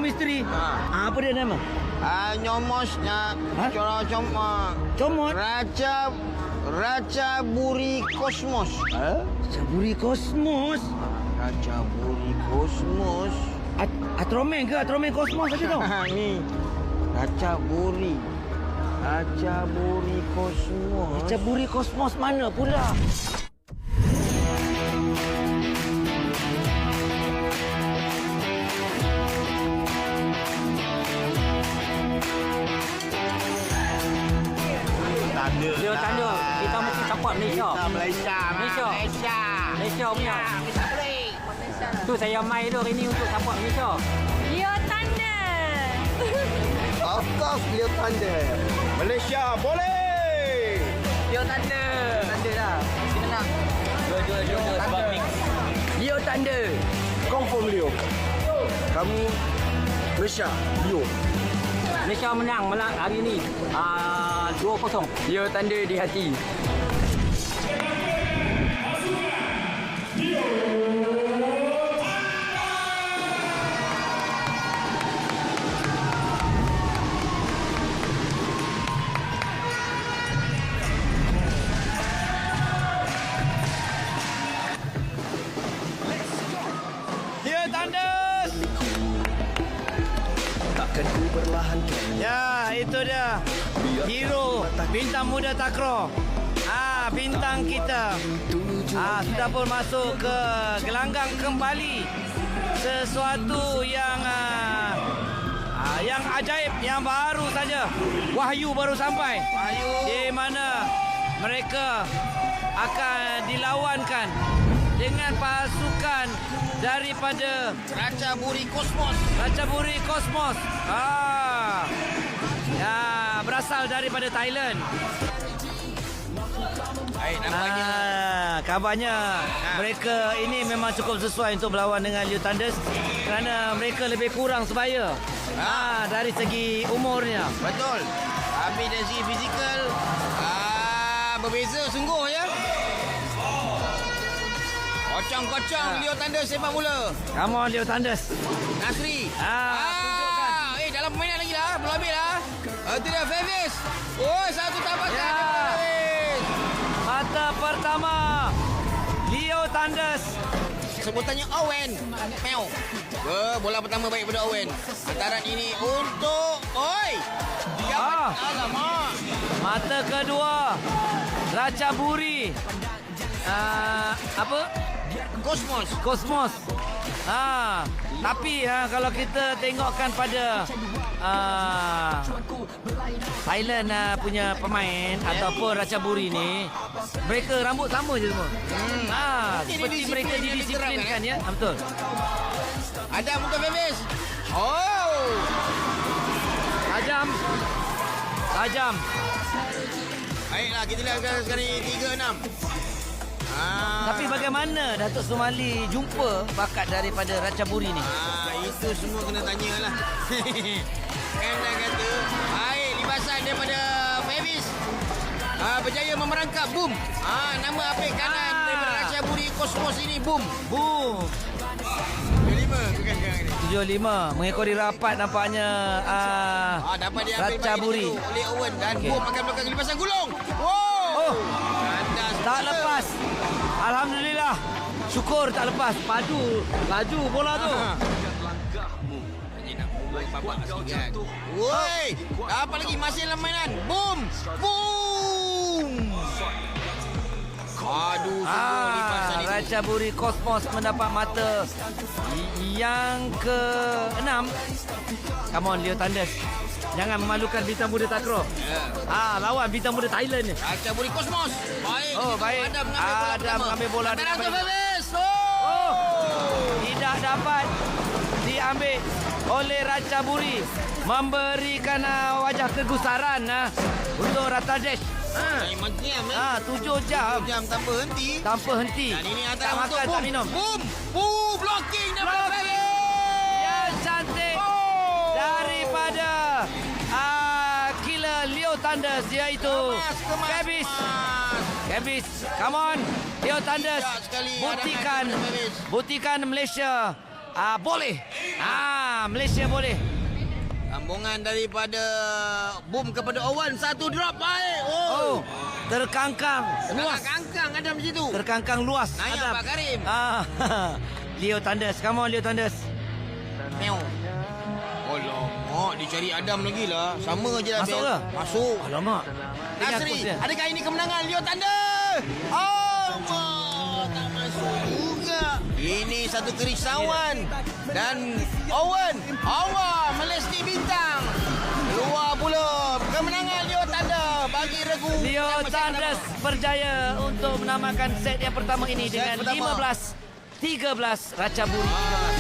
misteri. Apa dia nama? Nyomosnya. Comot. Raja Buri Kosmos. Raja Buri Kosmos. Raja Buri Kosmos. Atromen ke? Atromen Kosmos aja tau. Ni. Raja Buri Kosmos. Raja Buri Kosmos mana pula? Dia tanda kita mesti support Malaysia. Malaysia punya. Tu saya mai tu hari ni untuk support Malaysia. Leo Thunder. Of course, Leo Thunder. Malaysia boleh. Leo Thunder. Thunder lah. Mesti menang. Dua sebab mix. Leo Thunder. Confirm Leo. Kamu Malaysia, Leo. Malaysia menang hari ni. 2-0. Leo Thunder di hati. Ya, itu dia. Hero bintang muda takraw. Bintang kita. Sudah pun masuk ke gelanggang kembali. Sesuatu yang ajaib, yang baru saja. Wahyu baru sampai. Di mana mereka akan dilawankan dengan pasukan daripada Raja Buri Kosmos. Raja Buri Kosmos. Berasal daripada Thailand. Baik, nampaknya. Kabarnya mereka ini memang cukup sesuai untuk berlawan dengan Leo Thunders kerana mereka lebih kurang sebaya dari segi umurnya. Betul. Habis dari segi fizikal berbeza sungguh ya. Kocong-kocong Leo Thunders sepak bola. Come on Leo Thunders. Nasri. Tunjukkan. Dalam permainan lagi lah. Belum habis lah. Itu dia Favis. Satu tampakan. Mata pertama Leo Thunders. Sebutannya Owen. Meow. Bola pertama baik pada Owen. Hantaran ini untuk alamak. Mata kedua Raja Buri. Kosmos. Tapi kalau kita tengokkan pada Thailand punya pemain ataupun Raja Buri ni, mereka rambut sama je semua. Seperti mereka didisiplinkan ya. Betul. Ada muka Favis. Tajam. Baiklah, kita lihat sekarang ni 3-6. Tapi bagaimana Datuk Somali jumpa bakat daripada Raja Buri ni? Itu semua kena tanyalah. Kan dah kata, baik libasan daripada Favis. Berjaya memerangkap Boom. Nama aplik kanan daripada Raja Buri Kosmos ini Boom. 75 bukan sekarang ni. 75 mengikori rapat nampaknya dapat diambil Raja Buri oleh Owen dan Boom akan melakukan libasan gulung. Tak lepas. Alhamdulillah. Syukur tak lepas. Laju bola tu. Woi, apa lagi masih dalam mainan? Boom. Aduh, lipasan itu. Raja Buri Kosmos mendapat mata yang ke-6. Come on Leo Thunders. Jangan memalukan bintang muda takraw. Lawan bintang muda Thailand ni. Raja Buri Kosmos. Baik. Adam mengambil bola. Tidak dapat diambil oleh Raja Buri. Memberikan wajah kegusaran untuk Ratadesh. 7 jam. Tanpa henti. Dan ini tak makan, tak minum. Boom. Blocking daripada yang cantik daripada killer Leo Thunders, iaitu Favis. Come on Leo Thunders. Buktikan Malaysia Boleh. Malaysia boleh. Sambungan daripada Boom kepada Owen. Satu drop baik. Oh, terkangkang. Luas. Kangkang Adam situ. Terkangkang luas. Naya Adam. Pak Karim. Leo Thunders. Come on, Leo Thunders. Meow. Alamak, dia cari Adam lagi lah. Sama je lah. Masuk Bel. ke? Masuk. Alamak. Ingat Nasri, coach dia. adakah ini kemenangan Leo Thunder? Tak masuk juga. Ini satu kerisauan. Dan Owen melesti bintang. Keluar pula. Kemenangan Leo Thunder bagi regu. Leo yang masih Thunders berjaya untuk menamakan set yang pertama ini Set dengan pertama. 15-13 Ratchaburi 13.